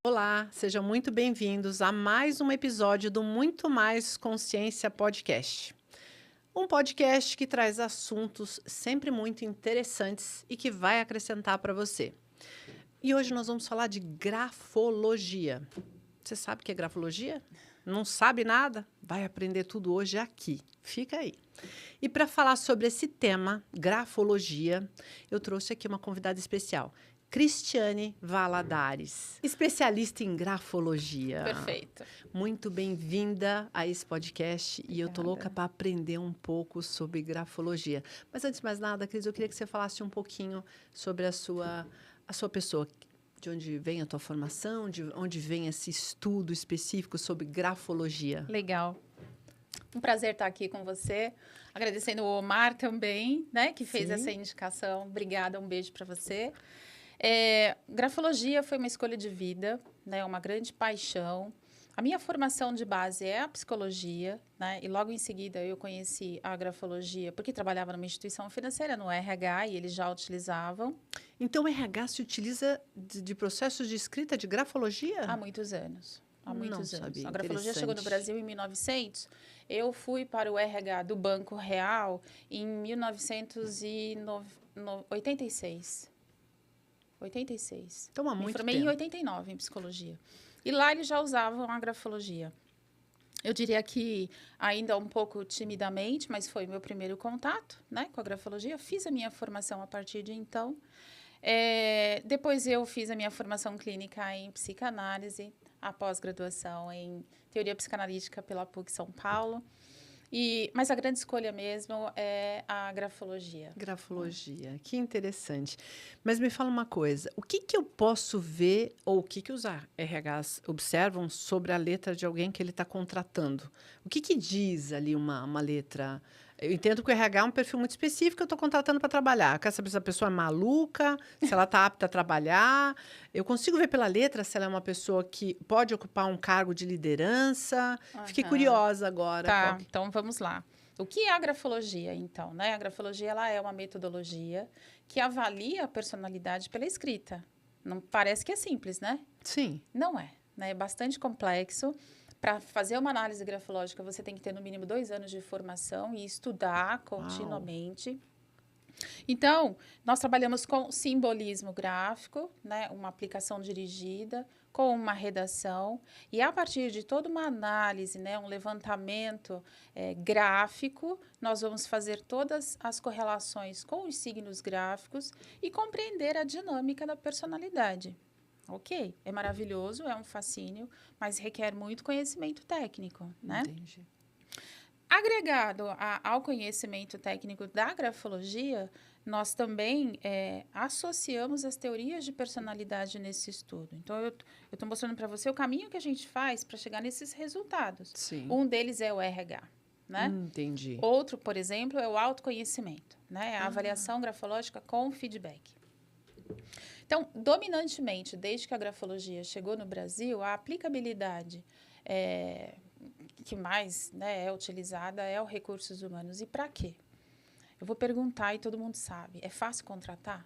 Olá, sejam muito bem-vindos a mais um episódio do Muito Mais Consciência Podcast. Um podcast que traz assuntos sempre muito interessantes e que vai acrescentar para você. E hoje nós vamos falar de grafologia. Você sabe o que é grafologia? Não sabe nada? Vai aprender tudo hoje aqui. Fica aí. E para falar sobre esse tema, grafologia, eu trouxe aqui uma convidada especial. Cristiane Valadares, especialista em grafologia. Perfeito. Muito bem-vinda a esse podcast e eu tô louca para aprender um pouco sobre grafologia. Mas antes de mais nada, Cris, eu queria que você falasse um pouquinho sobre a sua pessoa. De onde vem a tua formação, de onde vem esse estudo específico sobre grafologia. Legal. Um prazer estar aqui com você. Agradecendo o Omar também, né, que fez essa indicação. Obrigada, um beijo para você. Grafologia foi uma escolha de vida, né, uma grande paixão. A minha formação de base é a psicologia, né, e logo em seguida eu conheci a grafologia porque trabalhava numa instituição financeira, no RH, e eles já utilizavam. Então, o RH se utiliza de processos de escrita de grafologia? Há muitos anos. Há muitos anos. Sabia. A grafologia chegou no Brasil em 1900. Eu fui para o RH do Banco Real em 1986. 86. Então, há muito Me formei tempo. em 89 em psicologia. E lá eles já usavam a grafologia. Eu diria que ainda um pouco timidamente, mas foi meu primeiro contato, né, com a grafologia. Fiz a minha formação a partir de então. Depois eu fiz a minha formação clínica em psicanálise, a pós-graduação em teoria psicanalítica pela PUC São Paulo. Mas a grande escolha mesmo é a grafologia. Grafologia, que interessante. Mas me fala uma coisa, o que eu posso ver ou o que os RHs observam sobre a letra de alguém que ele está contratando? O que diz ali uma letra? Eu entendo que o RH é um perfil muito específico, eu estou contratando para trabalhar. Eu quero saber se a pessoa é maluca, se ela está apta a trabalhar. Eu consigo ver pela letra se ela é uma pessoa que pode ocupar um cargo de liderança. Fiquei curiosa agora. Tá, então vamos lá. O que é a grafologia, então? Né? A grafologia ela é uma metodologia que avalia a personalidade pela escrita. Não parece que é simples, né? Sim. Não é, né? É bastante complexo. Para fazer uma análise grafológica, você tem que ter no mínimo 2 anos de formação e estudar continuamente. Uau. Então, nós trabalhamos com simbolismo gráfico, né, uma aplicação dirigida, com uma redação, e a partir de toda uma análise, né, um levantamento gráfico, nós vamos fazer todas as correlações com os signos gráficos e compreender a dinâmica da personalidade. Ok, é maravilhoso, é um fascínio, mas requer muito conhecimento técnico, né? Entendi. Agregado ao conhecimento técnico da grafologia, nós também associamos as teorias de personalidade nesse estudo. Então, eu estou mostrando para você o caminho que a gente faz para chegar nesses resultados. Sim. Um deles é o RH, né? Entendi. Outro, por exemplo, é o autoconhecimento, né? A avaliação grafológica com feedback. Então, dominantemente, desde que a grafologia chegou no Brasil, a aplicabilidade que mais, né, é utilizada é o recursos humanos. E para quê? Eu vou perguntar e todo mundo sabe. É fácil contratar?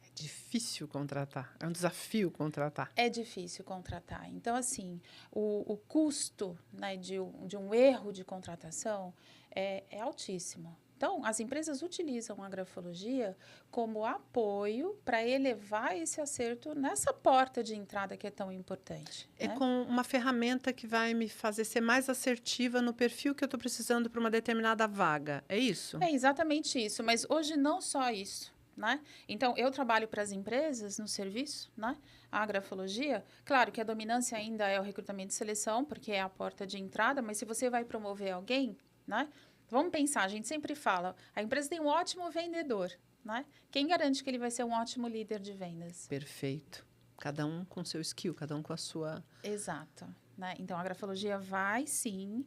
É difícil contratar. É um desafio contratar. É difícil contratar. Então, assim, o custo, né, de um erro de contratação é altíssimo. Então, as empresas utilizam a grafologia como apoio para elevar esse acerto nessa porta de entrada que é tão importante. É, né? com uma ferramenta que vai me fazer ser mais assertiva no perfil que eu estou precisando para uma determinada vaga. É isso? É exatamente isso. Mas hoje não só isso. Né? Então, eu trabalho para as empresas no serviço, né? A grafologia. Claro que a dominância ainda é o recrutamento e seleção, porque é a porta de entrada, mas se você vai promover alguém, né? Vamos pensar, a gente sempre fala, a empresa tem um ótimo vendedor, né? Quem garante que ele vai ser um ótimo líder de vendas? Perfeito. Cada um com seu skill, cada um com a sua... Exato. Né? Então, a grafologia vai, sim,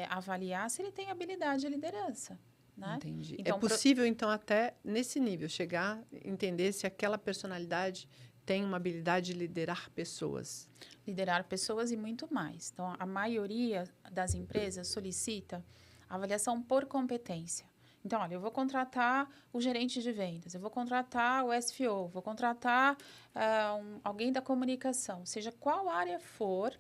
avaliar se ele tem habilidade de liderança. Né? Entendi. Então, é possível, então, até nesse nível, chegar, entender se aquela personalidade tem uma habilidade de liderar pessoas. Liderar pessoas e muito mais. Então, a maioria das empresas solicita avaliação por competência, Então, olha, eu vou contratar o gerente de vendas, eu vou contratar o SFO, vou contratar alguém da comunicação, seja qual área for,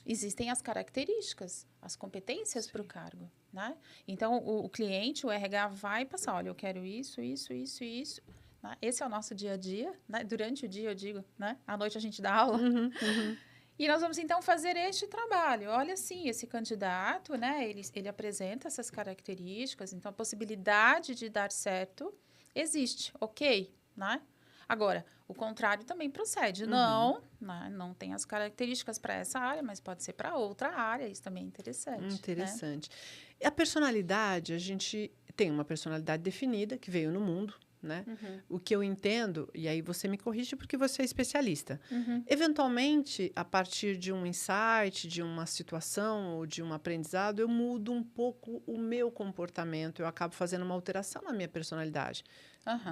existem as características, as competências para o cargo, né? Então, o cliente, o RH vai passar, olha, eu quero isso, isso, isso, isso. Né? Esse é o nosso dia a dia, né? Durante o dia, eu digo, né? À noite a gente dá aula. E nós vamos, então, fazer este trabalho. Olha, sim, esse candidato, né? Ele apresenta essas características, então, a possibilidade de dar certo existe, ok, né? Agora, o contrário também procede. Não, né? Não tem as características para essa área, mas pode ser para outra área. Isso também é interessante. Interessante. Né? E a personalidade, a gente tem uma personalidade definida que veio no mundo, né? O que eu entendo, e aí você me corrige porque você é especialista. Eventualmente, a partir de um insight, de uma situação ou de um aprendizado, eu mudo um pouco o meu comportamento, eu acabo fazendo uma alteração na minha personalidade.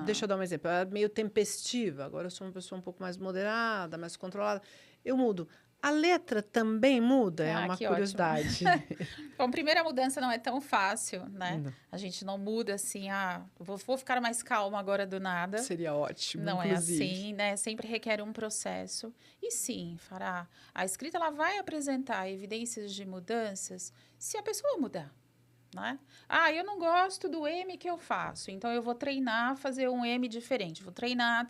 Deixa eu dar um exemplo. Eu era meio tempestiva, agora eu sou uma pessoa um pouco mais moderada, mais controlada. Eu mudo. A letra também muda? É uma curiosidade. Bom, primeiro, a mudança não é tão fácil, né? Não. A gente não muda assim, vou ficar mais calma agora do nada. Seria ótimo, não inclusive. É assim, né? Sempre requer um processo. E sim, Fará, a escrita ela vai apresentar evidências de mudanças se a pessoa mudar. Né? Eu não gosto do M que eu faço, então eu vou treinar, fazer um M diferente. Vou treinar.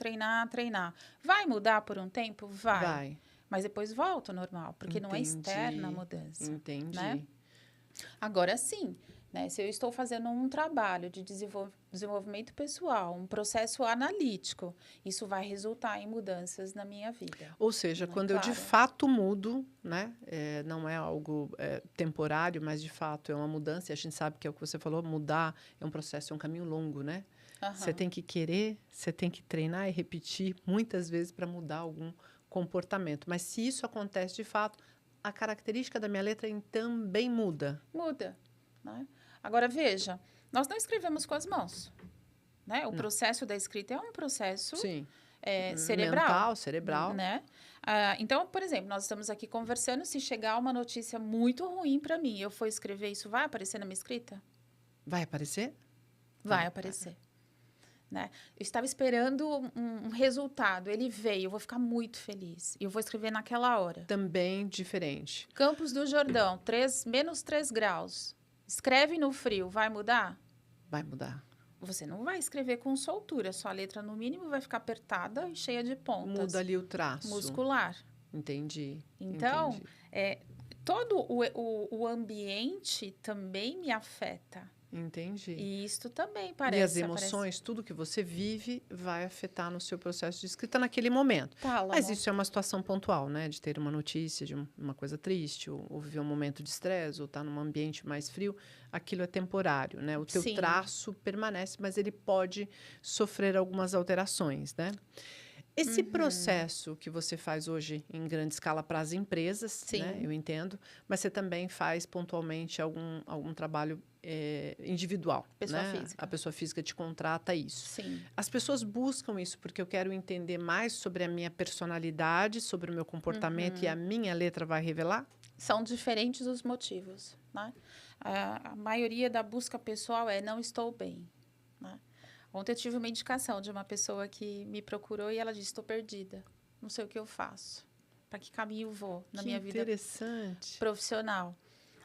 Vai mudar por um tempo? Vai. Mas depois volta ao normal, porque não é externa a mudança. Entendi. Né? Agora sim, né? Se eu estou fazendo um trabalho de desenvolvimento pessoal, um processo analítico, isso vai resultar em mudanças na minha vida. Ou seja, quando eu de fato mudo, né? Não é algo temporário, mas de fato é uma mudança. E a gente sabe que é o que você falou, mudar é um processo, é um caminho longo, né? Você tem que querer, você tem que treinar e repetir muitas vezes para mudar algum comportamento. Mas se isso acontece de fato, a característica da minha letra também muda. Muda, né? Agora, veja, nós não escrevemos com as mãos, né? O processo da escrita é um processo cerebral. Mental, cerebral. Né? Então, por exemplo, nós estamos aqui conversando, se chegar uma notícia muito ruim para mim, eu for escrever, isso vai aparecer na minha escrita? Vai aparecer? Vai aparecer. Né? Eu estava esperando um resultado, ele veio, eu vou ficar muito feliz. E eu vou escrever naquela hora. Também diferente. Campos do Jordão, menos 3 graus. Escreve no frio, vai mudar? Vai mudar. Você não vai escrever com soltura, sua letra no mínimo vai ficar apertada e cheia de pontas. Muda ali o traço. Muscular. Entendi. Então, todo o ambiente também me afeta. Entendi. E isto também parece... E as emoções, tudo que você vive vai afetar no seu processo de escrita naquele momento. Mas isso é uma situação pontual, né? De ter uma notícia de uma coisa triste, ou viver um momento de estresse, ou estar num ambiente mais frio. Aquilo é temporário, né? O teu traço permanece, mas ele pode sofrer algumas alterações, né? Esse processo que você faz hoje em grande escala para as empresas, né? Eu entendo, mas você também faz pontualmente algum trabalho individual. Pessoa física. A pessoa física te contrata isso. Sim. As pessoas buscam isso porque eu quero entender mais sobre a minha personalidade, sobre o meu comportamento e a minha letra vai revelar? São diferentes os motivos, né? A maioria da busca pessoal é não estou bem, né? Ontem eu tive uma indicação de uma pessoa que me procurou e ela disse, estou perdida, não sei o que eu faço, para que caminho vou na minha vida profissional.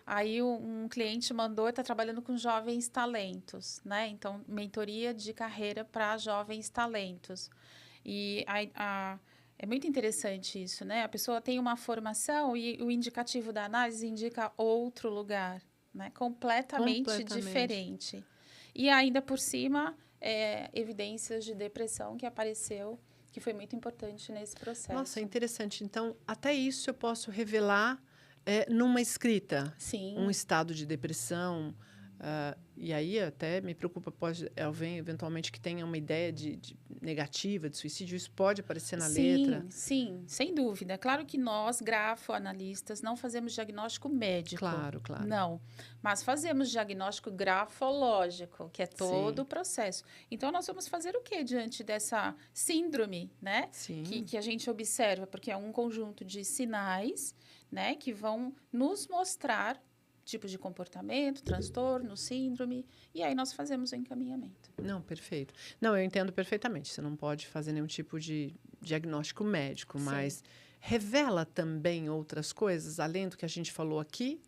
Aí um cliente mandou, está trabalhando com jovens talentos, né? Então, mentoria de carreira para jovens talentos. E é muito interessante isso, né? A pessoa tem uma formação e o indicativo da análise indica outro lugar, né? Completamente diferente. E ainda por cima... evidências de depressão que apareceu, que foi muito importante nesse processo. Nossa, interessante. Então, até isso eu posso revelar numa escrita. Sim. Um estado de depressão. E aí até me preocupa, pode alguém eventualmente que tenha uma ideia de negativa, de suicídio, isso pode aparecer na letra? Sim, sem dúvida. Claro que nós, grafoanalistas, não fazemos diagnóstico médico. Claro. Não, mas fazemos diagnóstico grafológico, que é todo o processo. Então, nós vamos fazer o quê diante dessa síndrome, né? Que a gente observa, porque é um conjunto de sinais, né, que vão nos mostrar tipo de comportamento, transtorno, síndrome, e aí nós fazemos o encaminhamento. Não, perfeito. Não, eu entendo perfeitamente. Você não pode fazer nenhum tipo de diagnóstico médico, Sim. mas revela também outras coisas, além do que a gente falou aqui?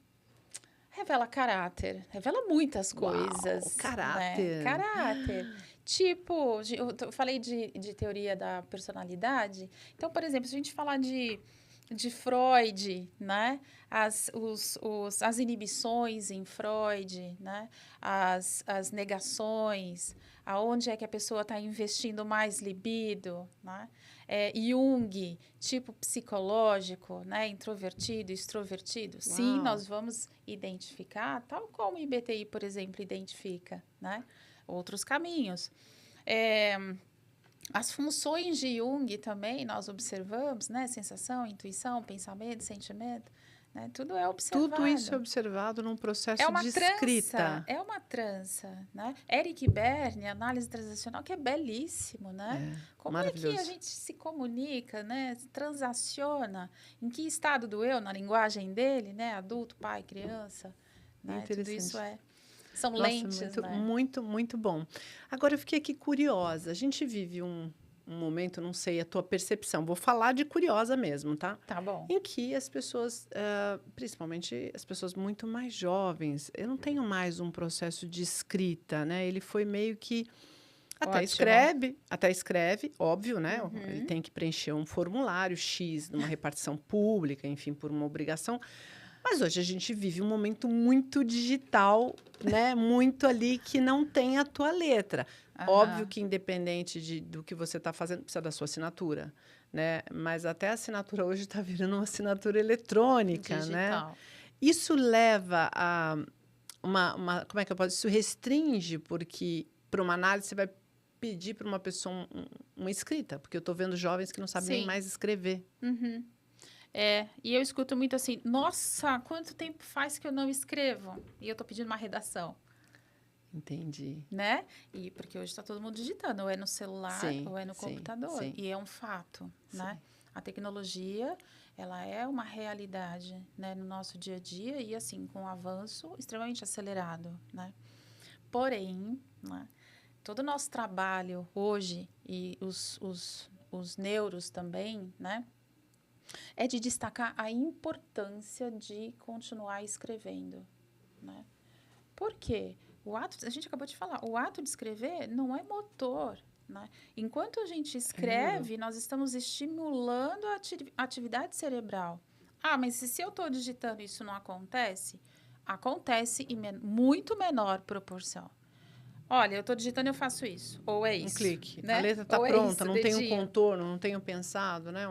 Revela caráter, revela muitas Uau, coisas. caráter. Né? Caráter. Tipo, eu falei de teoria da personalidade. Então, por exemplo, se a gente falar de Freud, né? As inibições em Freud, né? As negações, aonde é que a pessoa está investindo mais libido, né? Jung, tipo psicológico, né? Introvertido, extrovertido. Uau. Sim, nós vamos identificar, tal como o IBTI, por exemplo, identifica, né? Outros caminhos. As funções de Jung também nós observamos, né? Sensação, intuição, pensamento, sentimento, né? Tudo é observado. Tudo isso é observado num processo de escrita. É uma trança, né? Eric Berne, análise transacional, que é belíssimo, né? Como é que a gente se comunica, né? Transaciona, em que estado do eu, na linguagem dele, né? Adulto, pai, criança, né? Tudo isso são lentes, muito, né? muito, muito bom. Agora, eu fiquei aqui curiosa. A gente vive um momento, não sei a tua percepção, vou falar de curiosa mesmo, tá? Tá bom. Em que as pessoas, principalmente as pessoas muito mais jovens, eu não tenho mais um processo de escrita, né? Ele foi meio que até escreve, óbvio, né? Uhum. Ele tem que preencher um formulário X numa repartição pública, enfim, por uma obrigação. Mas hoje a gente vive um momento muito digital, né? Muito ali que não tem a tua letra. Óbvio que independente do que você está fazendo, precisa da sua assinatura, né? Mas até a assinatura hoje está virando uma assinatura eletrônica, digital, né? Isso leva a como é que eu posso? Isso restringe, porque para uma análise você vai pedir para uma pessoa uma escrita, porque eu estou vendo jovens que não sabem nem mais escrever. Uhum. E eu escuto muito assim, nossa, quanto tempo faz que eu não escrevo? E eu tô pedindo uma redação. Entendi. Né? E porque hoje está todo mundo digitando, ou é no celular, ou é no computador. Sim. E é um fato, né? A tecnologia, ela é uma realidade, né, no nosso dia a dia e, assim, com um avanço extremamente acelerado, né? Porém, né, todo o nosso trabalho hoje e os neuros também, né? É de destacar a importância de continuar escrevendo, né? Por quê? A gente acabou de falar, o ato de escrever não é motor, né? Enquanto a gente escreve, nós estamos estimulando a atividade cerebral. Ah, mas se eu estou digitando isso não acontece? Acontece em muito menor proporção. Olha, eu estou digitando e eu faço isso. Ou é isso. Um clique. Né? A letra está pronta, não tem um contorno, não tenho pensado, né?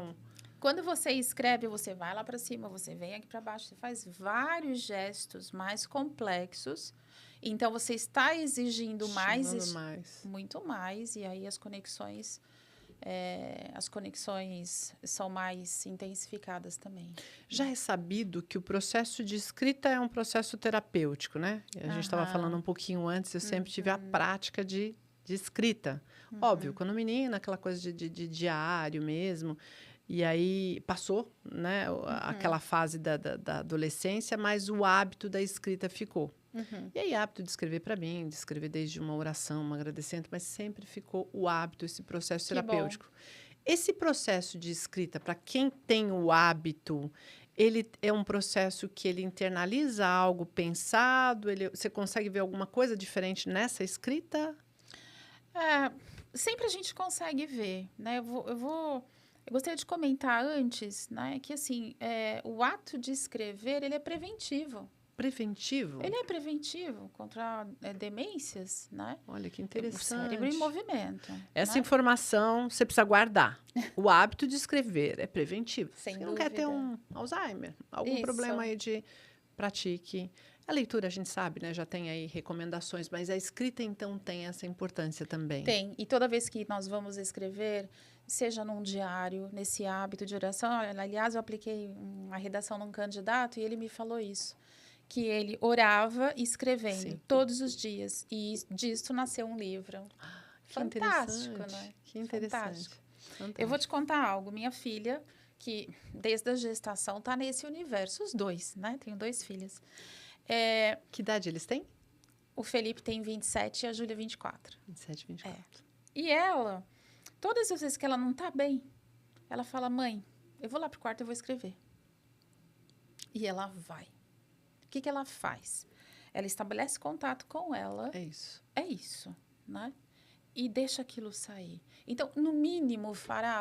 Quando você escreve, você vai lá para cima, você vem aqui para baixo, você faz vários gestos mais complexos. Então, você está exigindo muito mais, e aí as conexões são mais intensificadas também. Já é sabido que o processo de escrita é um processo terapêutico, né? A gente estava falando um pouquinho antes, eu sempre tive a prática de escrita. Óbvio, quando menina, aquela coisa de diário mesmo. E aí passou, né, aquela fase da adolescência, mas o hábito da escrita ficou. E aí, hábito de escrever para mim, de escrever desde uma oração, um agradecimento, mas sempre ficou o hábito, esse processo terapêutico. Bom. Esse processo de escrita, para quem tem o hábito, ele é um processo que ele internaliza algo pensado? Você consegue ver alguma coisa diferente nessa escrita? Sempre a gente consegue ver, né? Eu gostaria de comentar antes, né, que assim, o ato de escrever, ele é preventivo. Preventivo? Ele é preventivo contra demências, né? Olha, que interessante. O cérebro em movimento. Essa informação você precisa guardar. O hábito de escrever é preventivo. Sem você dúvida. Não quer ter um Alzheimer, algum problema aí pratique. A leitura, a gente sabe, né? Já tem aí recomendações, mas a escrita, então, tem essa importância também. Tem. E toda vez que nós vamos escrever, seja num diário, nesse hábito de oração. Aliás, eu apliquei uma redação num candidato e ele me falou isso. Que ele orava escrevendo todos os dias. E disso nasceu um livro. Fantástico, né? Que interessante. Fantástico. Eu vou te contar algo. Minha filha, que desde a gestação está nesse universo, os dois, né? Tenho 2 filhas. Que idade eles têm? O Felipe tem 27 e a Júlia 24. 27, 24. E ela, todas as vezes que ela não tá bem, ela fala, mãe, eu vou lá pro quarto e vou escrever. E ela vai. O que ela faz? Ela estabelece contato com ela. É isso. É isso, né? E deixa aquilo sair. Então, no mínimo,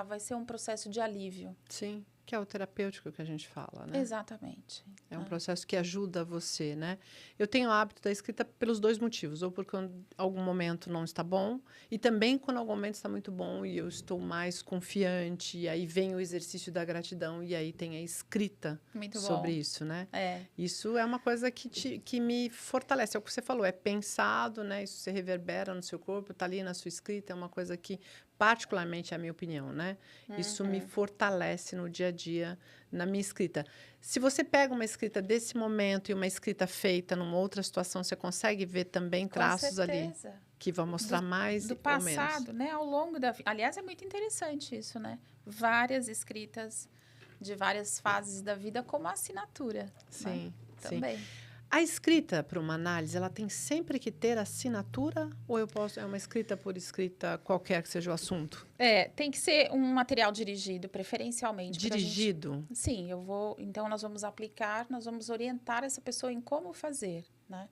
vai ser um processo de alívio. Sim, que é o terapêutico que a gente fala, né? Exatamente. É um processo que ajuda você, né? Eu tenho o hábito da escrita pelos dois motivos. Ou porque algum momento não está bom, e também quando algum momento está muito bom e eu estou mais confiante, e aí vem o exercício da gratidão, e aí tem a escrita Muito sobre bom. isso, né? É. Isso é uma coisa que me fortalece. É o que você falou, é pensado, né? Isso se reverbera no seu corpo, está ali na sua escrita, é uma coisa que, particularmente, é a minha opinião, né? Isso me fortalece no dia a dia, na minha escrita. Se você pega uma escrita desse momento e uma escrita feita numa outra situação, você consegue ver também traços ali que vão mostrar mais do ou passado, menos. né? Ao longo da vida. Aliás, é muito interessante isso, né? Várias escritas de várias fases da vida como assinatura. Sim, né? sim. Também. A escrita para uma análise, ela tem sempre que ter assinatura ou é uma escrita por escrita qualquer que seja o assunto? Tem que ser um material dirigido, preferencialmente. Dirigido? Sim, então, nós vamos orientar essa pessoa em como fazer, né?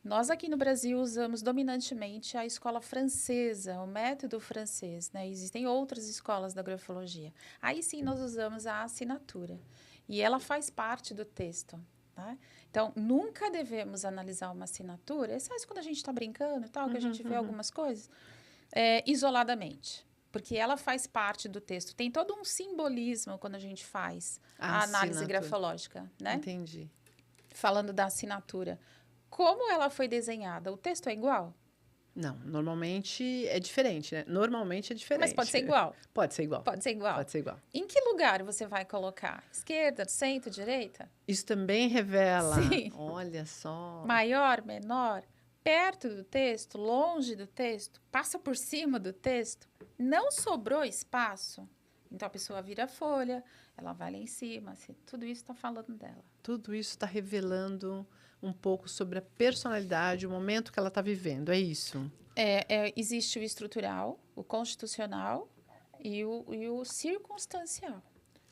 Nós aqui no Brasil usamos dominantemente a escola francesa, o método francês, né? Existem outras escolas da grafologia. Aí sim nós usamos a assinatura. E ela faz parte do texto, né? Então, nunca devemos analisar uma assinatura, é só isso quando a gente está brincando e tal, que a gente vê algumas coisas, isoladamente. Porque ela faz parte do texto. Tem todo um simbolismo quando a gente faz a análise grafológica, né? Entendi. Falando da assinatura. Como ela foi desenhada? O texto é igual? Não, normalmente é diferente, né? Normalmente é diferente. Mas pode ser igual. Pode ser igual. Pode ser igual. Pode ser igual. Em que lugar você vai colocar? Esquerda, centro, direita? Isso também revela. Sim. Olha só. Maior, menor, perto do texto, longe do texto, passa por cima do texto. Não sobrou espaço. Então a pessoa vira a folha, ela vai lá em cima. Assim, tudo isso está falando dela. Tudo isso está revelando um pouco sobre a personalidade, o momento que ela está vivendo, é isso? Existe o estrutural, o constitucional e o circunstancial.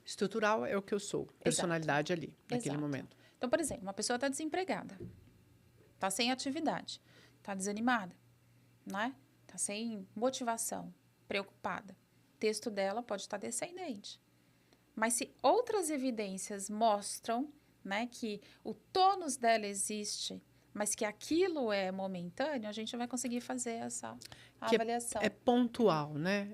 Estrutural é o que eu sou, personalidade ali, naquele momento. Então, por exemplo, uma pessoa está desempregada, está sem atividade, está desanimada, né? Está sem motivação, preocupada. O texto dela pode estar descendente. Mas se outras evidências mostram, né, que o tônus dela existe, mas que aquilo é momentâneo, a gente vai conseguir fazer essa avaliação. É pontual, né?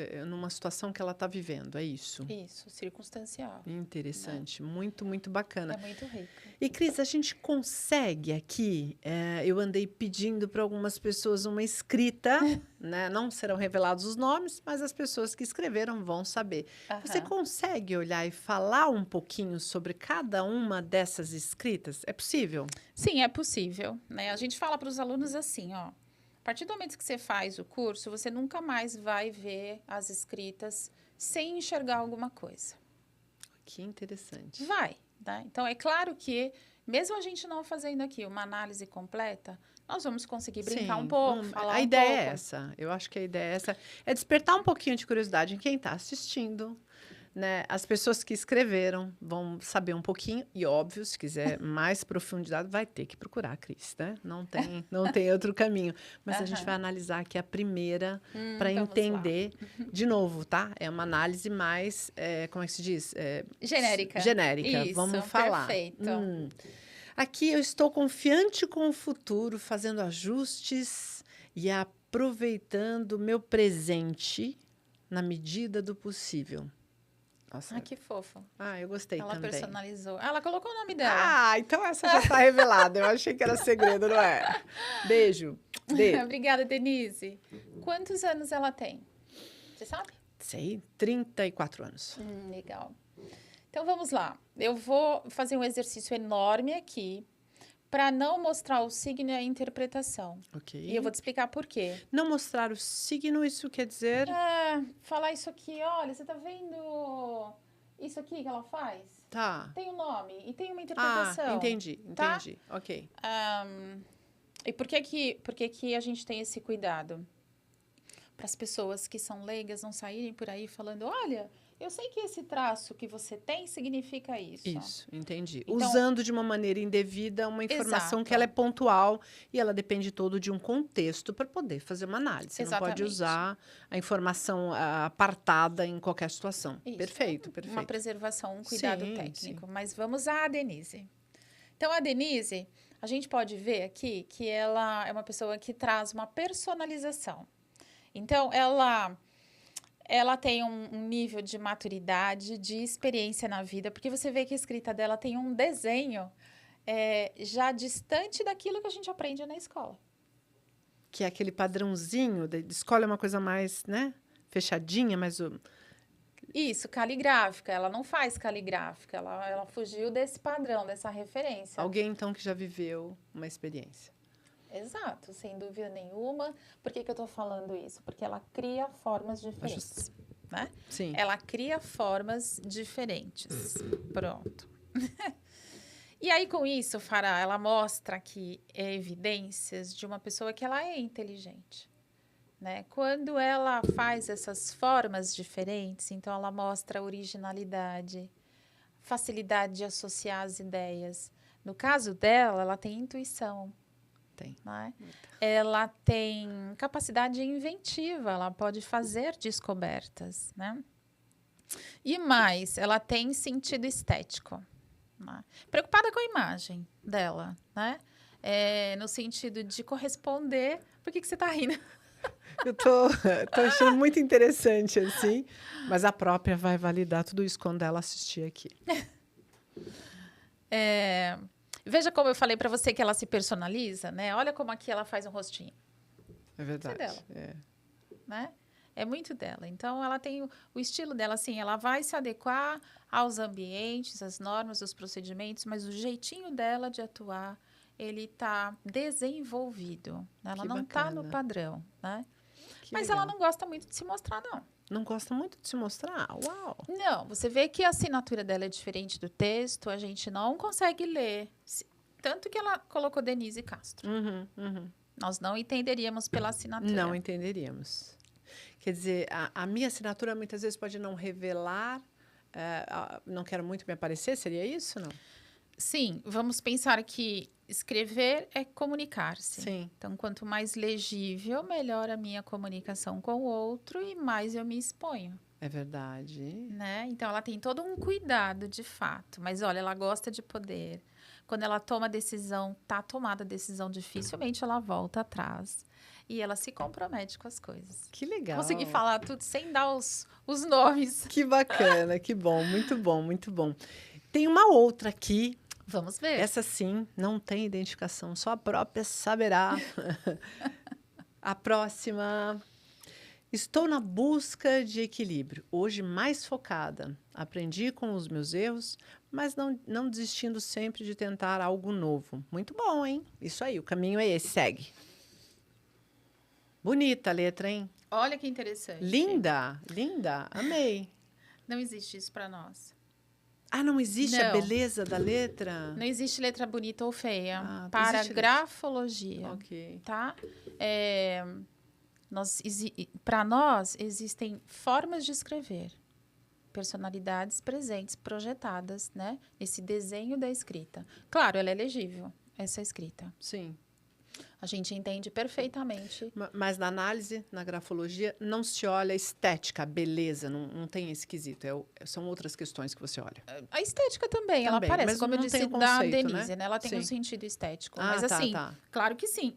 É numa situação que ela está vivendo, é isso? Isso, circunstancial. Interessante, né? Muito, muito bacana. É muito rico. E, Cris, a gente consegue aqui, eu andei pedindo para algumas pessoas uma escrita, né? Não serão revelados os nomes, mas as pessoas que escreveram vão saber. Você consegue olhar e falar um pouquinho sobre cada uma dessas escritas? É possível? Sim, é possível, né? A gente fala para os alunos assim, ó. A partir do momento que você faz o curso, você nunca mais vai ver as escritas sem enxergar alguma coisa. Que interessante. Vai, né? Então, é claro que, mesmo a gente não fazendo aqui uma análise completa, nós vamos conseguir brincar um pouco, falar um pouco. A ideia é essa. Eu acho que a ideia é essa. É despertar um pouquinho de curiosidade em quem está assistindo. Né? As pessoas que escreveram vão saber um pouquinho. E, óbvio, se quiser mais profundidade, vai ter que procurar a Cris, né? Não tem outro caminho. Mas a gente vai analisar aqui a primeira para entender. De novo, tá? É uma análise mais, como é que se diz? Genérica. Genérica. Isso, vamos falar. Perfeito. Aqui eu estou confiante com o futuro, fazendo ajustes e aproveitando o meu presente na medida do possível. Nossa. Que fofo. Eu gostei também. Ela personalizou. Ela colocou o nome dela. Então essa já está revelada. Eu achei que era segredo, não é? Beijo. Obrigada, Denise. Quantos anos ela tem? Você sabe? Sei, 34 anos. Legal. Então, vamos lá. Eu vou fazer um exercício enorme aqui para não mostrar o signo e a interpretação. Ok. E eu vou te explicar por quê. Não mostrar o signo, isso quer dizer... Falar isso aqui, olha, você tá vendo isso aqui que ela faz? Tá. Tem um nome e tem uma Ah, interpretação. entendi. Tá? Ok. E por que que a gente tem esse cuidado? Para as pessoas que são leigas não saírem por aí falando, olha, eu sei que esse traço que você tem significa isso. Isso, entendi. Então, Usando de uma maneira indevida uma informação que exato. ela é pontual e ela depende todo de um contexto para poder fazer uma análise. Você não pode Exatamente. usar a informação apartada em qualquer situação. Isso. Perfeito, Uma perfeito. preservação, um cuidado Sim, técnico. sim. Mas vamos à Denise. Então, a Denise, a gente pode ver aqui que ela é uma pessoa que traz uma personalização. Então, ela tem um nível de maturidade, de experiência na vida, porque você vê que a escrita dela tem um desenho já distante daquilo que a gente aprende na escola. Que é aquele padrãozinho, de escola é uma coisa mais, né, fechadinha, mas Isso, caligráfica. Ela não faz caligráfica, ela fugiu desse padrão, dessa referência. alguém então que já viveu uma experiência. Exato, sem dúvida nenhuma. Por que eu estou falando isso? Porque ela cria formas diferentes, né? Sim. Ela cria formas diferentes. Pronto. E aí, com isso, Fará, ela mostra aqui evidências de uma pessoa que ela é inteligente, né? Quando ela faz essas formas diferentes, então ela mostra originalidade, facilidade de associar as ideias. No caso dela, ela tem intuição. Tem. Né? Ela tem capacidade inventiva, ela pode fazer descobertas, né? E mais, ela tem sentido estético. Né? Preocupada com a imagem dela, né? No sentido de corresponder. Por que você está rindo? Eu tô achando muito interessante, assim, mas a própria vai validar tudo isso quando ela assistir aqui. Veja como eu falei para você que ela se personaliza, né? Olha como aqui ela faz um rostinho. É verdade. Isso é dela. Né? É muito dela. Então, ela tem o estilo dela, assim, ela vai se adequar aos ambientes, às normas, aos procedimentos, mas o jeitinho dela de atuar, ele está desenvolvido. Ela Que não está no bacana. padrão, né? Que Mas legal. ela não gosta muito de se mostrar, não. Não gosta muito de se mostrar? Uau! Não, você vê que a assinatura dela é diferente do texto, a gente não consegue ler. Tanto que ela colocou Denise Castro. Nós não entenderíamos pela assinatura. Não entenderíamos. Quer dizer, a minha assinatura muitas vezes pode não revelar, não quero muito me aparecer, seria isso, não? Sim, vamos pensar que escrever é comunicar-se. Sim. Então, quanto mais legível, melhor a minha comunicação com o outro e mais eu me exponho. É verdade. Né? Então, ela tem todo um cuidado, de fato. Mas, olha, ela gosta de poder. Quando ela toma decisão, tá tomada a decisão, dificilmente ela volta atrás. E ela se compromete com as coisas. Que legal. Consegui falar tudo sem dar os nomes. Que bacana, que bom, muito bom, muito bom. Tem uma outra aqui. Vamos ver. Essa sim, não tem identificação, só a própria saberá. A próxima. Estou na busca de equilíbrio, hoje mais focada. Aprendi com os meus erros, mas não desistindo sempre de tentar algo novo. Muito bom, hein? Isso aí, o caminho é esse, segue. Bonita a letra, hein? Olha que interessante. Linda, linda, amei. Não existe isso para nós. Ah, não existe a Não. beleza da letra? Não existe letra bonita ou feia Ah, para existe grafologia, Ok. tá? Para nós, existem formas de escrever, personalidades presentes, projetadas, né? Esse desenho da escrita. Claro, ela é legível, essa escrita. Sim. A gente entende perfeitamente. Mas na análise, na grafologia, não se olha a estética, a beleza, não tem esse quesito. São outras questões que você olha. A estética também, ela Também, aparece, mas como eu não disse, tem o da conceito, Denise, né? Ela tem um Sim. sentido estético. Ah, Mas assim, tá. claro que sim.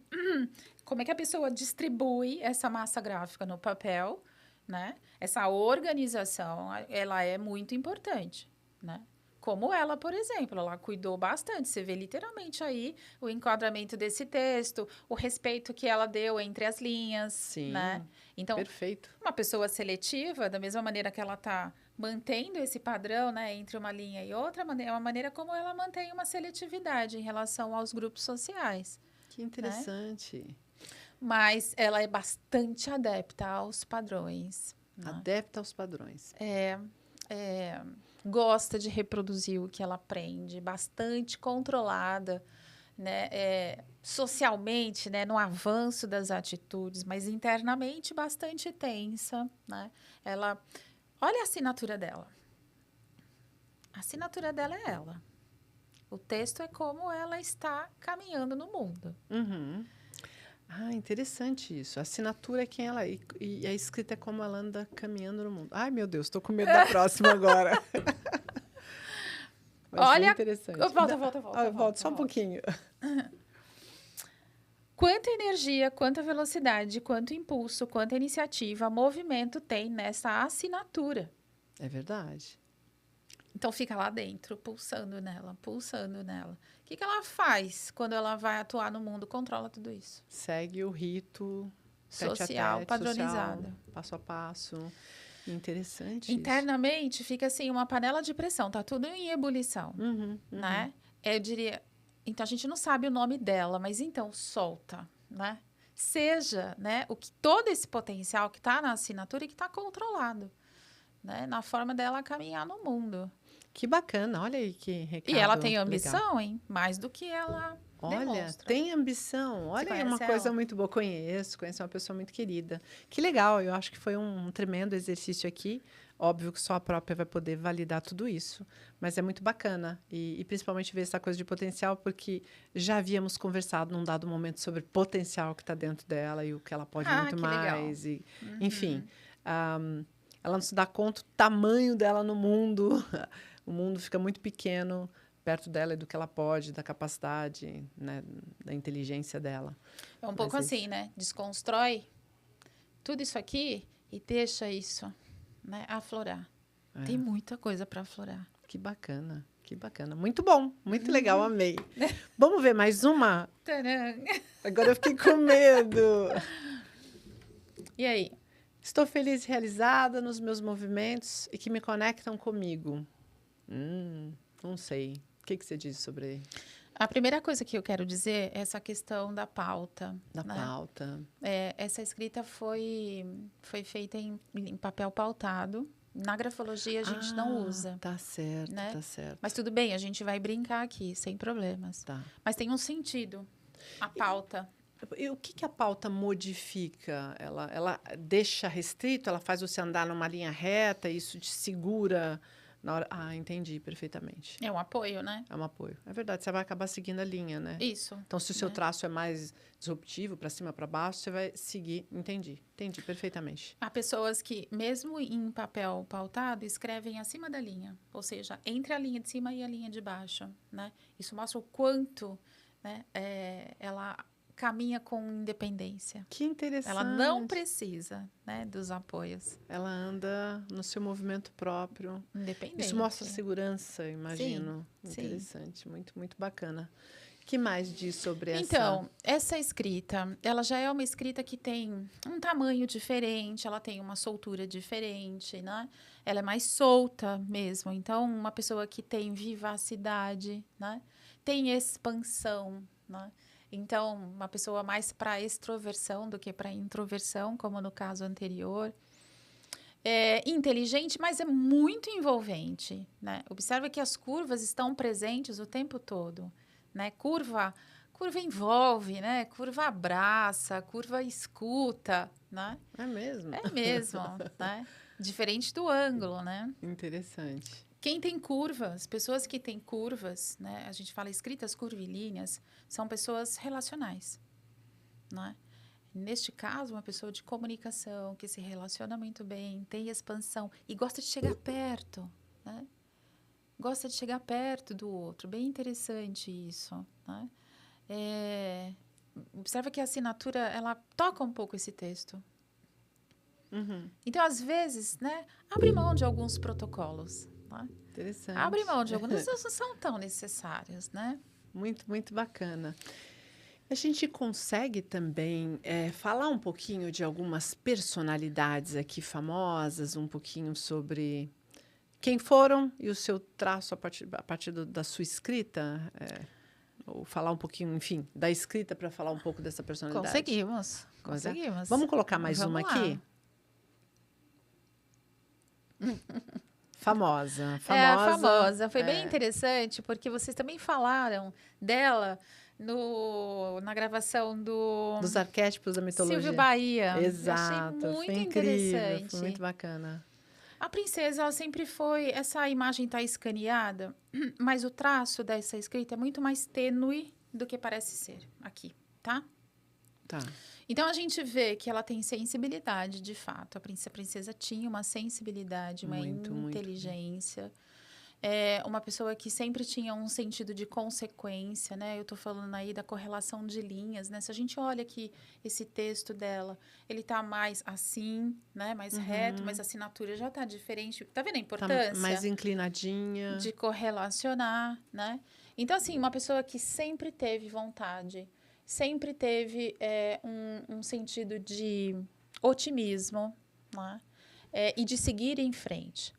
Como é que a pessoa distribui essa massa gráfica no papel, né? Essa organização, ela é muito importante, né? Como ela, por exemplo, ela cuidou bastante. Você vê literalmente aí o enquadramento desse texto, o respeito que ela deu entre as linhas, Sim, né? Então, perfeito. uma pessoa seletiva, da mesma maneira que ela está mantendo esse padrão, né, entre uma linha e outra, é uma maneira como ela mantém uma seletividade em relação aos grupos sociais. Que interessante. Né? Mas ela é bastante adepta aos padrões. Né? Adepta aos padrões. gosta de reproduzir o que ela aprende, bastante controlada, né? Socialmente, né? No avanço das atitudes, mas internamente bastante tensa, né? Ela, olha a assinatura dela. A assinatura dela é ela. O texto é como ela está caminhando no mundo. Uhum. Ah, interessante isso. A assinatura é quem ela é e a escrita é como ela anda caminhando no mundo. Ai, meu Deus, estou com medo da próxima agora. Mas Olha, bem interessante. volta Só um pouquinho. Quanta energia, quanta velocidade, quanto impulso, quanta iniciativa, movimento tem nessa assinatura. É verdade. Então fica lá dentro, pulsando nela, pulsando nela. O que ela faz quando ela vai atuar no mundo? Controla tudo isso. Segue o rito Social, padronizado. social, passo a passo. Interessante Internamente fica assim uma panela de pressão, tá tudo em ebulição, né? Eu diria, então a gente não sabe o nome dela, mas então solta, né? Seja, né, o que todo esse potencial que está na assinatura e que está controlado, né, na forma dela caminhar no mundo. Que bacana, olha aí que recado. E ela tem legal. ambição, hein? Mais do que ela demonstra. Tem ambição. Olha aí, uma coisa ela? muito boa. Conheço uma pessoa muito querida. Que legal, eu acho que foi um tremendo exercício aqui. Óbvio que só a própria vai poder validar tudo isso, mas é muito bacana. E principalmente ver essa coisa de potencial, porque já havíamos conversado num dado momento sobre potencial que está dentro dela e o que ela pode muito mais. E, enfim, ela não se dá conta do tamanho dela no mundo. O mundo fica muito pequeno perto dela e do que ela pode, da capacidade, né, da inteligência dela. É um pouco assim, né? Desconstrói tudo isso aqui e deixa isso, né, aflorar. Tem muita coisa para aflorar. Que bacana, que bacana. Muito bom, muito legal, amei. Vamos ver mais uma? Tcharam! Agora eu fiquei com medo. E aí? Estou feliz e realizada nos meus movimentos e que me conectam comigo. Não sei. O que você diz sobre... A primeira coisa que eu quero dizer é essa questão da pauta. Da pauta. Essa escrita foi feita em papel pautado. Na grafologia a gente não usa. Tá certo, né? tá certo. Mas tudo bem, a gente vai brincar aqui, sem problemas. Tá. Mas tem um sentido, a pauta. E o que a pauta modifica? Ela deixa restrito? Ela faz você andar numa linha reta? Isso te segura na hora... Ah, entendi perfeitamente. É um apoio, né? É um apoio. É verdade, você vai acabar seguindo a linha, né? Isso. Então, se o seu traço é mais disruptivo, para cima, para baixo, você vai seguir. Entendi perfeitamente. Há pessoas que, mesmo em papel pautado, escrevem acima da linha. Ou seja, entre a linha de cima e a linha de baixo, né? Isso mostra o quanto, né, ela caminha com independência. Que interessante. Ela não precisa, né, dos apoios. Ela anda no seu movimento próprio. Independente. Isso mostra segurança, imagino. Sim, interessante, sim. Muito, muito bacana. O que mais diz sobre essa? Então, essa escrita, ela já é uma escrita que tem um tamanho diferente, ela tem uma soltura diferente, né? Ela é mais solta mesmo. Então, uma pessoa que tem vivacidade, né? Tem expansão, né? Então, uma pessoa mais para extroversão do que para introversão, como no caso anterior. É inteligente, mas é muito envolvente, né? Observa que as curvas estão presentes o tempo todo, né? Curva envolve, né? Curva abraça, curva escuta, né? É mesmo? É mesmo, né? Diferente do ângulo, né? Interessante. Quem tem curvas, pessoas que têm curvas, né? A gente fala escritas curvilíneas, são pessoas relacionais, né? Neste caso, uma pessoa de comunicação, que se relaciona muito bem, tem expansão e gosta de chegar perto, né? Gosta de chegar perto do outro. Bem interessante isso, né? Observa que a assinatura, ela toca um pouco esse texto. Então, às vezes, né? Abre mão de alguns protocolos, né? Interessante. Abre mão de alguns, não são tão necessários, né? Muito, muito bacana. A gente consegue também falar um pouquinho de algumas personalidades aqui famosas, um pouquinho sobre quem foram e o seu traço a partir da sua escrita? Ou falar um pouquinho, enfim, da escrita para falar um pouco dessa personalidade? Conseguimos. Vamos colocar mais Vamos uma lá. aqui? Famosa. Famosa. Foi bem interessante, porque vocês também falaram dela na gravação dos arquétipos da mitologia. Silvio Bahia. Exato. Eu achei muito foi incrível, interessante. Foi muito bacana. A princesa, ela sempre foi... Essa imagem está escaneada, mas o traço dessa escrita é muito mais tênue do que parece ser aqui, tá? Tá. Então, a gente vê que ela tem sensibilidade, de fato. A princesa tinha uma sensibilidade, uma inteligência. É uma pessoa que sempre tinha um sentido de consequência, né? Eu tô falando aí da correlação de linhas, né? Se a gente olha aqui esse texto dela, ele tá mais assim, né? Mais reto, mas a assinatura já tá diferente. Tá vendo a importância? Tá mais inclinadinha. De correlacionar, né? Então, assim, uma pessoa que sempre teve vontade, sempre teve um sentido de otimismo, né? E de seguir em frente.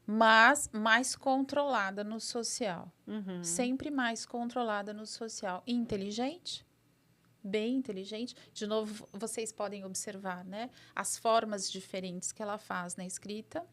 Mas mais controlada no social. Sempre mais controlada no social. Inteligente, bem inteligente. De novo, vocês podem observar, né? As formas diferentes que ela faz na escrita.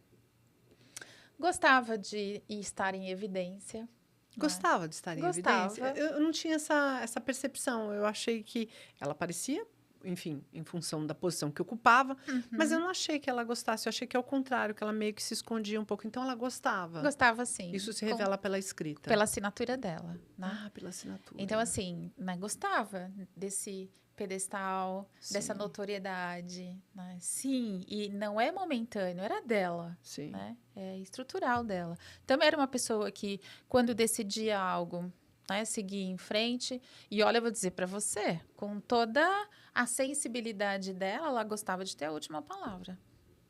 Gostava de estar em evidência. Gostava de estar em evidência. Eu não tinha essa percepção. Eu achei que ela parecia, enfim, em função da posição que ocupava, mas eu não achei que ela gostasse. Eu achei que, ao contrário, que ela meio que se escondia um pouco. Então, ela gostava. Gostava, sim. Isso se revela pela escrita. Pela assinatura dela, né? Ah, pela assinatura. Então, assim, né, gostava desse pedestal, dessa notoriedade, né? Sim, e não é momentâneo, era dela, Sim. Né? É estrutural dela. Também era uma pessoa que, quando decidia algo, né, seguia em frente. E olha, eu vou dizer para você, com toda a sensibilidade dela, ela gostava de ter a última palavra.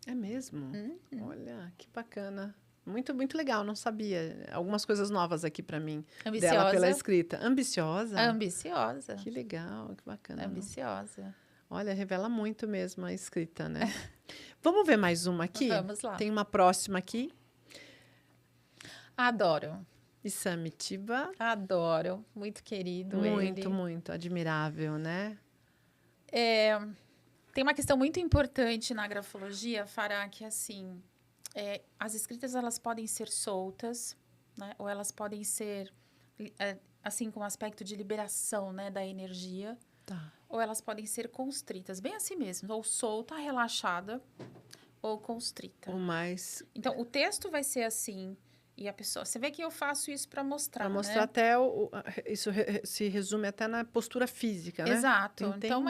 É mesmo? Olha, que bacana. Muito, muito legal, não sabia. Algumas coisas novas aqui para mim. Ambiciosa. Dela pela escrita. Ambiciosa? Ambiciosa. Que legal, que bacana. Ambiciosa. Olha, revela muito mesmo a escrita, né? Vamos ver mais uma aqui? Vamos lá. Tem uma próxima aqui. Adoro. Isamitiba. Adoro. Muito querido muito, ele. Muito admirável, né? Tem uma questão muito importante na grafologia, Fará, que assim... as escritas, elas podem ser soltas, né? Ou elas podem ser, assim, com um aspecto de liberação, né? Da energia. Tá. Ou elas podem ser constritas, bem assim mesmo. Ou solta, relaxada, ou constrita. Ou mais... Então, o texto vai ser assim... E a pessoa... Você vê que eu faço isso para mostrar, Para mostrar, né? até... isso se resume até na postura física, né? Exato. Entendi. Então,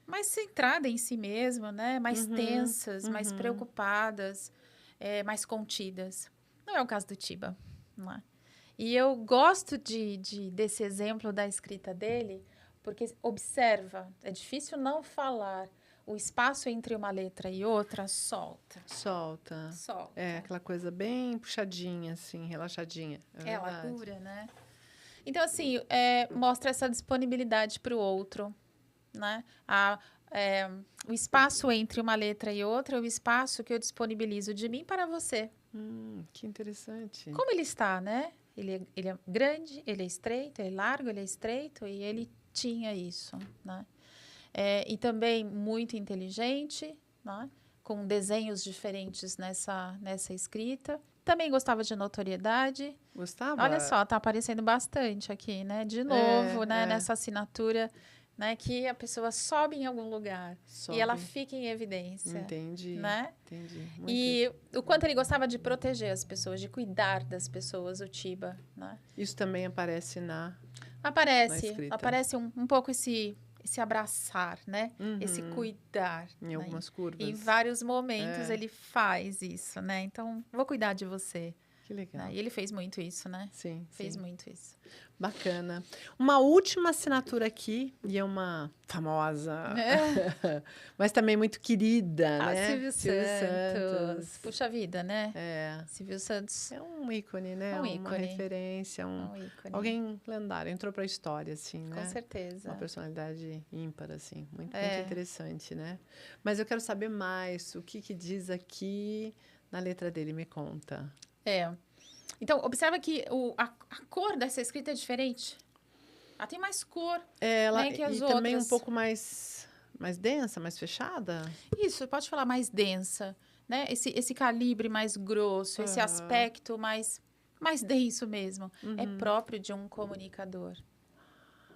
mais centrada em si mesma, né? Mais tensas, mais preocupadas, mais contidas. Não é o caso do Tiba, não é? E eu gosto desse exemplo da escrita dele, porque observa, é difícil não falar. O espaço entre uma letra e outra solta. Solta. É, aquela coisa bem puxadinha, assim, relaxadinha. É largura, né? Então, assim, mostra essa disponibilidade para o outro, né? O espaço entre uma letra e outra é o espaço que eu disponibilizo de mim para você. Que interessante. Como ele está, né? Ele é grande, ele é estreito, ele é largo, ele é estreito, e ele tinha isso, né? E também muito inteligente, né? Com desenhos diferentes nessa escrita. Também gostava de notoriedade. Gostava? Olha só, tá aparecendo bastante aqui, né? De novo, né? Nessa assinatura, né? Que a pessoa sobe em algum lugar e ela fica em evidência. Entendi. Né? Entendi. Muito E o quanto ele gostava de proteger as pessoas, de cuidar das pessoas, o Tiba, né? Isso também aparece na escrita. Aparece um pouco esse abraçar, né? Esse cuidar. Em algumas curvas. Em vários momentos ele faz isso, né? Então, vou cuidar de você. Que legal. Né? E ele fez muito isso, né? Sim. Fez muito isso. Bacana. Uma última assinatura aqui, e é uma famosa, mas também muito querida, né? Silvio Santos. Puxa vida, né? Silvio Santos. É um ícone, né? Uma referência, ícone. Alguém lendário, entrou para a história, assim, né? Com certeza. Uma personalidade ímpar, assim, muito interessante, né? Mas eu quero saber mais, o que diz aqui na letra dele, me conta. Então, observa que a cor dessa escrita é diferente. Ela tem mais cor, né, que as outras. E também um pouco mais densa, mais fechada? Isso, pode falar mais densa. né? Esse calibre mais grosso, esse aspecto mais denso mesmo, é próprio de um comunicador,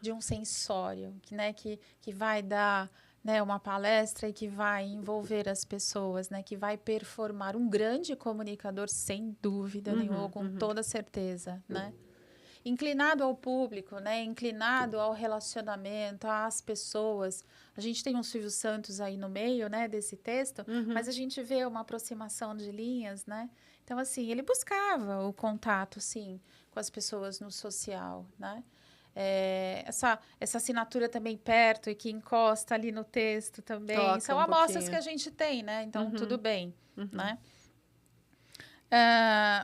de um sensório, né? Que vai dar, né, uma palestra e que vai envolver as pessoas, né? Que vai performar um grande comunicador, sem dúvida nenhuma, com toda certeza, né? Inclinado ao público, né? Inclinado ao relacionamento, às pessoas. A gente tem um Silvio Santos aí no meio, né, desse texto, mas a gente vê uma aproximação de linhas, né? Então, assim, ele buscava o contato, sim, com as pessoas no social, né? Essa assinatura também perto e que encosta ali no texto também. Toca São um amostras pouquinho. que a gente tem, né? Então, tudo bem, né?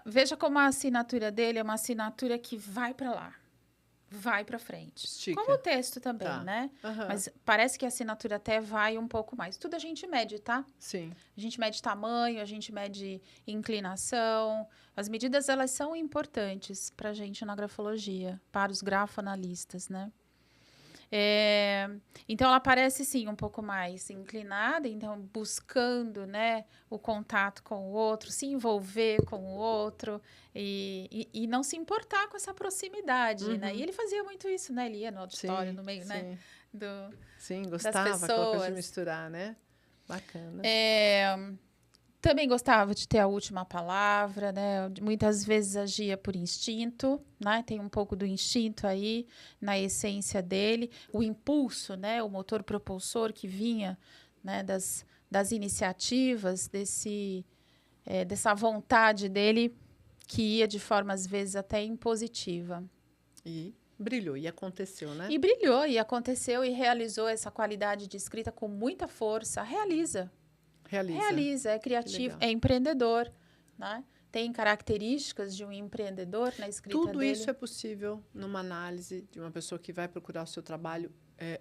Veja como a assinatura dele é uma assinatura que vai para lá, vai para frente. Estica. Como o texto também, Tá. né? Mas parece que a assinatura até vai um pouco mais. Tudo a gente mede, tá? Sim. A gente mede tamanho, a gente mede inclinação. As medidas, elas são importantes para a gente na grafologia, para os grafoanalistas, né? Então, ela parece, sim, um pouco mais inclinada, então, buscando, né, o contato com o outro, se envolver com o outro e não se importar com essa proximidade, né? E ele fazia muito isso, né? Ele ia no auditório, no meio, né? Sim, das gostava aquela coisa de pessoas. misturar, né? Bacana. Também gostava de ter a última palavra, né? Muitas vezes agia por instinto, né? Tem um pouco do instinto aí na essência dele, o impulso, né? O motor propulsor que vinha, né? Das iniciativas, dessa vontade dele que ia de forma às vezes até impositiva. E brilhou, e aconteceu, né? E brilhou, e aconteceu, e realizou essa qualidade de escrita com muita força. Realiza, é criativo, é empreendedor, né? Tem características de um empreendedor na escrita Tudo dele. isso é possível numa análise de uma pessoa que vai procurar o seu trabalho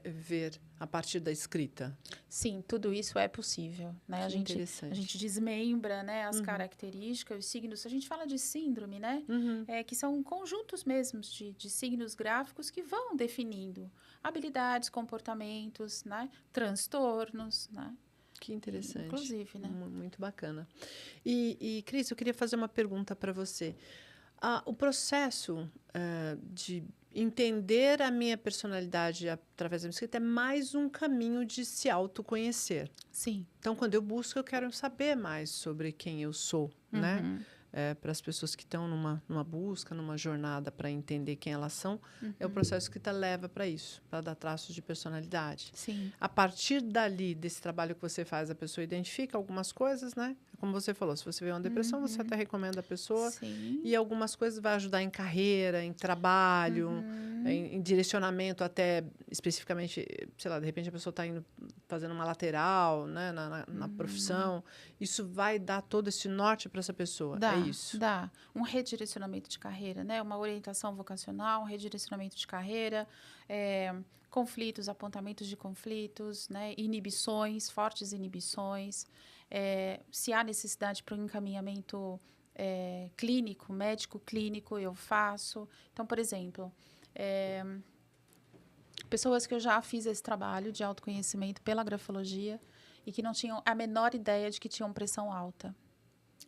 ver a partir da escrita. Sim, tudo isso é possível, né? A gente desmembra, né, as características, os signos. A gente fala de síndrome, né? Que são conjuntos mesmos de signos gráficos que vão definindo habilidades, comportamentos, né? Transtornos, né? Que interessante. Inclusive, né? Muito bacana. E Cris, eu queria fazer uma pergunta para você. O processo de entender a minha personalidade através da minha escrita é mais um caminho de se autoconhecer. Sim. Então, quando eu busco, eu quero saber mais sobre quem eu sou, né? Para as pessoas que estão numa busca, numa jornada para entender quem elas são, é o processo que leva para isso, para dar traços de personalidade. Sim. A partir dali, desse trabalho que você faz, a pessoa identifica algumas coisas, né? Como você falou, se você vê uma depressão, você até recomenda a pessoa. Sim. E algumas coisas vai ajudar em carreira, em trabalho, em direcionamento até especificamente, sei lá, de repente a pessoa está indo fazendo uma lateral, né, na profissão. Isso vai dar todo esse norte para essa pessoa. É isso. Dá. Um redirecionamento de carreira, né? Uma orientação vocacional, um redirecionamento de carreira, conflitos, apontamentos de conflitos, né? Inibições, fortes inibições. Se há necessidade para um encaminhamento clínico, médico clínico, eu faço. Então, por exemplo, pessoas que eu já fiz esse trabalho de autoconhecimento pela grafologia e que não tinham a menor ideia de que tinham pressão alta.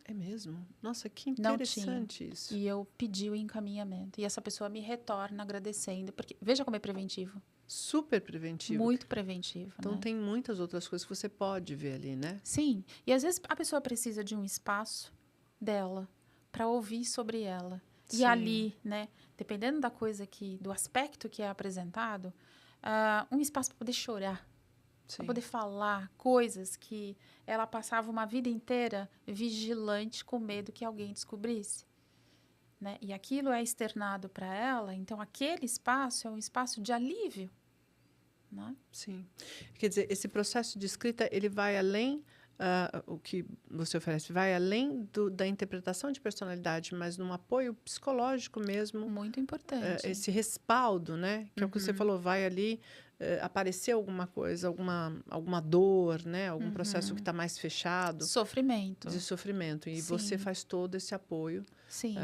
É mesmo? Nossa, que interessante isso. E eu pedi o encaminhamento. E essa pessoa me retorna agradecendo. Porque veja como é preventivo. Super preventivo. Muito preventivo. Então, né? tem muitas outras coisas que você pode ver ali, né? Sim. E às vezes a pessoa precisa de um espaço dela para ouvir sobre ela. Sim. E ali, né, dependendo da coisa do aspecto que é apresentado, um espaço para poder chorar. Para poder falar coisas que ela passava uma vida inteira vigilante, com medo que alguém descobrisse. Né? E aquilo é externado para ela, então aquele espaço é um espaço de alívio. Né? Sim. Quer dizer, esse processo de escrita, ele vai além, o que você oferece, vai além da interpretação de personalidade, mas num apoio psicológico mesmo. Muito importante. Esse respaldo, né? Que é o que você falou, vai ali aparecer alguma coisa, alguma dor, né? Algum processo que está mais fechado. Sofrimento. De sofrimento. E você faz todo esse apoio. Sim.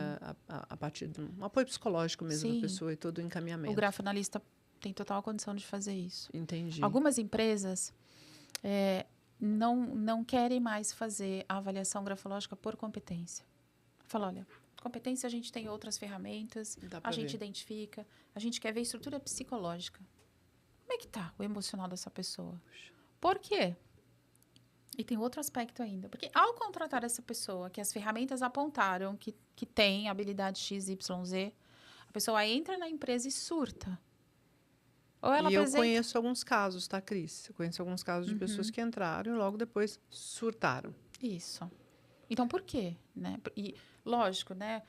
A partir de um apoio psicológico mesmo da pessoa e todo o encaminhamento. O grafoanalista tem total condição de fazer isso. Entendi. Algumas empresas não querem mais fazer a avaliação grafológica por competência. Fala, olha, competência a gente tem outras ferramentas, a gente identifica, a gente quer ver estrutura psicológica. Como é que tá o emocional dessa pessoa? Por quê? E tem outro aspecto ainda. Porque ao contratar essa pessoa, que as ferramentas apontaram que tem habilidade X, Y, Z, a pessoa entra na empresa e surta. Ou ela eu conheço alguns casos, tá, Cris? Eu conheço alguns casos de pessoas que entraram e logo depois surtaram. Isso. Então, por quê? Né? E, lógico, né?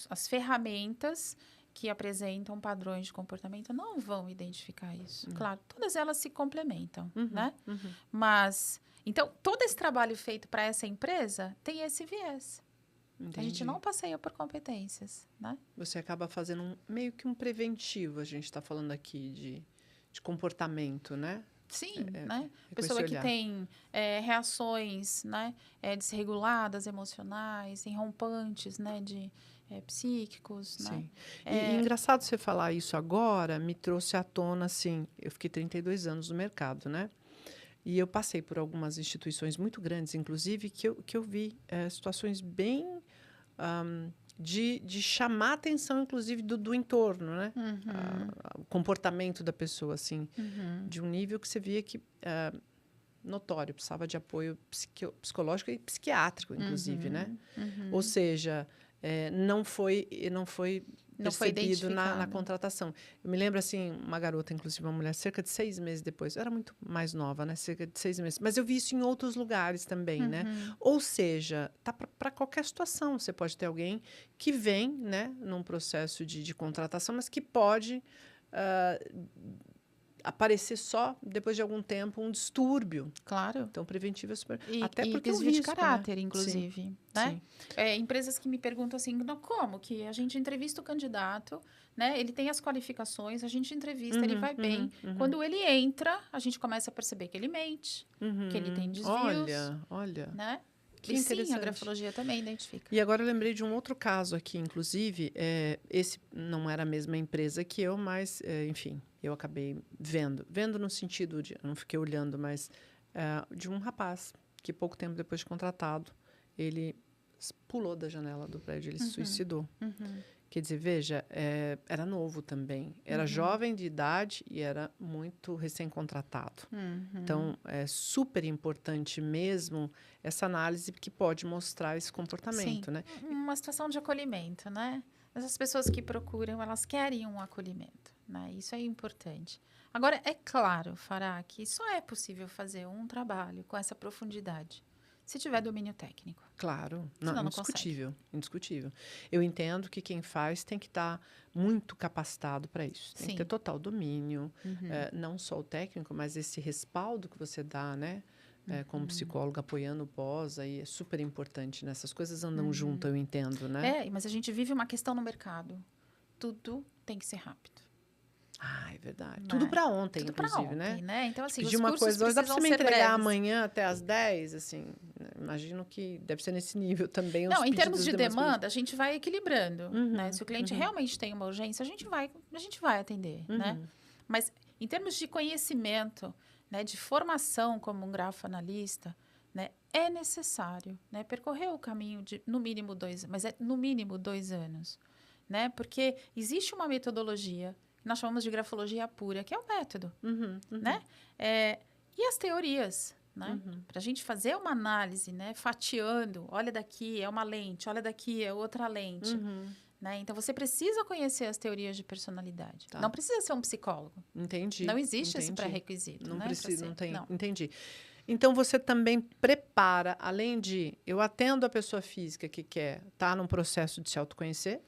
As ferramentas que apresentam padrões de comportamento não vão identificar isso. Claro, todas elas se complementam, né? Mas, então, todo esse trabalho feito para essa empresa tem esse viés. Entendi. A gente não passeia por competências, né? Você acaba fazendo meio que um preventivo, a gente está falando aqui de comportamento, né? Sim, né? Pessoa que tem reações, né, desreguladas, emocionais, rompantes, né, psíquicos, Sim. né? E engraçado você falar isso agora, me trouxe à tona, assim, eu fiquei 32 anos no mercado, né? E eu passei por algumas instituições muito grandes, inclusive, que eu vi situações bem de chamar a atenção, inclusive, do entorno, né? O comportamento da pessoa, assim, de um nível que você via que notório, precisava de apoio psicológico e psiquiátrico, inclusive, né? Ou seja, não foi percebido na contratação. Eu me lembro, assim, uma garota, inclusive uma mulher, cerca de 6 meses depois, eu era muito mais nova, né? Cerca de 6 meses. Mas eu vi isso em outros lugares também, né? Ou seja, tá para qualquer situação. Você pode ter alguém que vem, né, num processo de contratação, mas que pode aparecer só depois de algum tempo um distúrbio. Claro. Então, preventivo é super... Até porque desvio de caráter, né? Inclusive. Sim. Né? Sim. Empresas que me perguntam assim, como que a gente entrevista o candidato, né? Ele tem as qualificações, a gente entrevista, ele vai bem. Quando ele entra, a gente começa a perceber que ele mente, que ele tem desvios. Olha. Né? Que interessante. Sim, a grafologia também identifica. E agora eu lembrei de um outro caso aqui, inclusive, esse não era a mesma empresa que eu, mas, enfim, eu acabei vendo no sentido de, eu não fiquei olhando, mas de um rapaz que pouco tempo depois de contratado, ele pulou da janela do prédio, ele se suicidou. Quer dizer, veja, era novo também. Era jovem de idade e era muito recém-contratado. Então, é super importante mesmo essa análise que pode mostrar esse comportamento, Sim. né? Uma situação de acolhimento, né? Essas pessoas que procuram, elas querem um acolhimento, né? Isso é importante. Agora, é claro, Fará, que só é possível fazer um trabalho com essa profundidade se tiver domínio técnico. Claro, não indiscutível, indiscutível. Eu entendo que quem faz tem que estar muito capacitado para isso. Tem que ter total domínio, não só o técnico, mas esse respaldo que você dá, né? Como psicólogo, apoiando o pós, aí é super importante, né? Essas coisas andam junto, eu entendo, né? Mas a gente vive uma questão no mercado. Tudo tem que ser rápido. Ah, é verdade. Tudo para ontem, tudo inclusive, né? Então, assim, pedir uma coisa hoje, dá para você me entregar amanhã até às 10, assim, né? Imagino que deve ser nesse nível também. Não, em termos de demanda, a gente vai equilibrando, né? Se o cliente realmente tem uma urgência, a gente vai atender, né? Mas em termos de conhecimento, né, de formação como um grafoanalista, né, é necessário, né, percorrer o caminho de no mínimo 2 anos, né? Porque existe uma metodologia que nós chamamos de grafologia pura, que é o método, né? E as teorias, né? Para a gente fazer uma análise, né? Fatiando, olha daqui é uma lente, olha daqui é outra lente, né? Então, você precisa conhecer as teorias de personalidade. Tá. Não precisa ser um psicólogo. Entendi. Não existe esse pré-requisito. Não né, precisa, não tem. Não. Entendi. Então, você também prepara, além de... Eu atendo a pessoa física que quer estar num processo de se autoconhecer.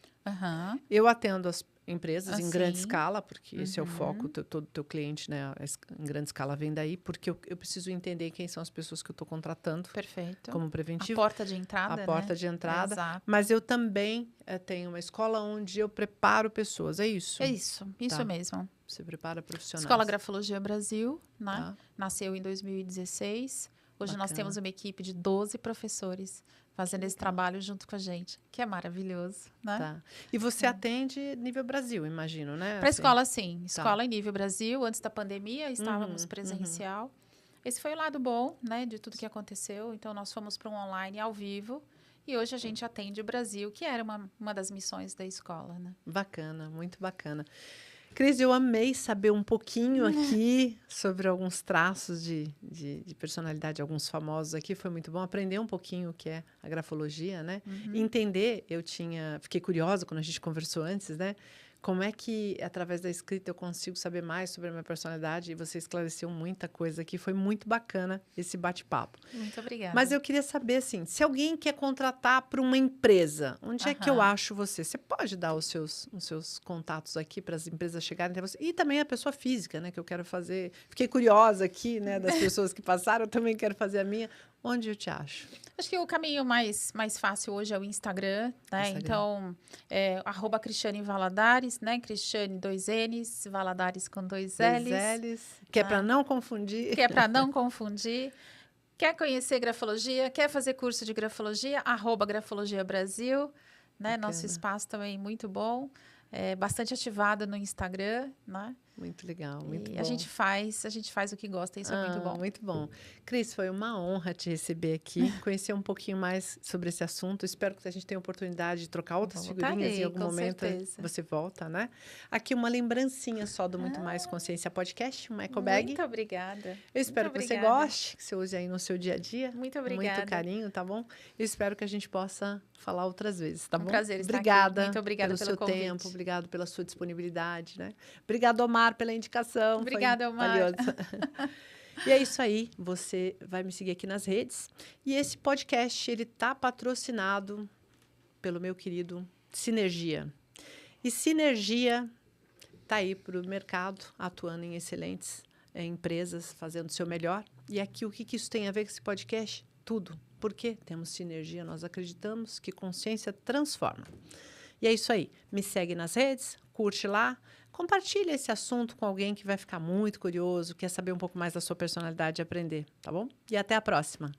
Eu atendo as empresas em grande escala, porque esse é o foco, todo teu cliente, né, em grande escala vem daí, porque eu preciso entender quem são as pessoas que eu estou contratando. Perfeito. Como preventivo. A porta de entrada, A porta de entrada. Exato. Mas eu também tenho uma escola onde eu preparo pessoas, é isso? É isso mesmo. Você prepara profissionais. Escola Grafologia Brasil, né? Nasceu em 2016. Hoje nós temos uma equipe de 12 professores fazendo esse trabalho junto com a gente, que é maravilhoso, né? Tá. E você atende nível Brasil, imagino, né? Para a escola, sim. Escola em nível Brasil. Antes da pandemia, estávamos presencial. esse foi o lado bom, né, de tudo que aconteceu. Então, nós fomos para um online ao vivo e hoje a gente atende o Brasil, que era uma das missões da escola, né? Bacana, muito bacana. Cris, eu amei saber um pouquinho aqui sobre alguns traços de personalidade de alguns famosos aqui. Foi muito bom aprender um pouquinho o que é a grafologia, né? E entender, fiquei curiosa quando a gente conversou antes, né? Como é que, através da escrita, eu consigo saber mais sobre a minha personalidade? E você esclareceu muita coisa aqui. Foi muito bacana esse bate-papo. Muito obrigada. Mas eu queria saber, assim, se alguém quer contratar para uma empresa, onde é que eu acho você? Você pode dar os seus contatos aqui para as empresas chegarem até você? E também a pessoa física, né? Que eu quero fazer. Fiquei curiosa aqui, né? Das pessoas que passaram, eu também quero fazer a minha. Onde eu te acho? Acho que o caminho mais fácil hoje é o Instagram, né? Então, @Cristiane Valadares, né? Cristiane 2 N's, Valadares com 2 L's. 2 L's, que é para não confundir. Que é para não confundir. Quer conhecer grafologia? Quer fazer curso de grafologia? @Grafologia Brasil, né? Nosso espaço também muito bom. Bastante ativado no Instagram, né? Muito legal, muito bom. A gente faz o que gosta, isso é muito bom. Muito bom. Cris, foi uma honra te receber aqui, conhecer um pouquinho mais sobre esse assunto. Espero que a gente tenha a oportunidade de trocar outras figurinhas em algum momento. Certeza. Você volta, né? Aqui uma lembrancinha só do Muito Mais Consciência Podcast, uma eco bag. Muito obrigada. Eu espero que você goste, que você use aí no seu dia a dia. Muito obrigada. Muito carinho, tá bom? Eu espero que a gente possa falar outras vezes, tá bom? Prazer estar obrigada aqui. Muito obrigada pelo seu convite. tempo, obrigado pela sua disponibilidade, né? Obrigado, Omar, pela indicação. Obrigada, Omar. Valiosa. E é isso aí, você vai me seguir aqui nas redes. E esse podcast, ele tá patrocinado pelo meu querido Sinergia. E Sinergia tá aí para o mercado, atuando em excelentes empresas, fazendo o seu melhor. E aqui, o que isso tem a ver com esse podcast? Tudo. Porque temos sinergia, nós acreditamos que consciência transforma. E é isso aí. Me segue nas redes, curte lá, compartilha esse assunto com alguém que vai ficar muito curioso, quer saber um pouco mais da sua personalidade e aprender, tá bom? E até a próxima.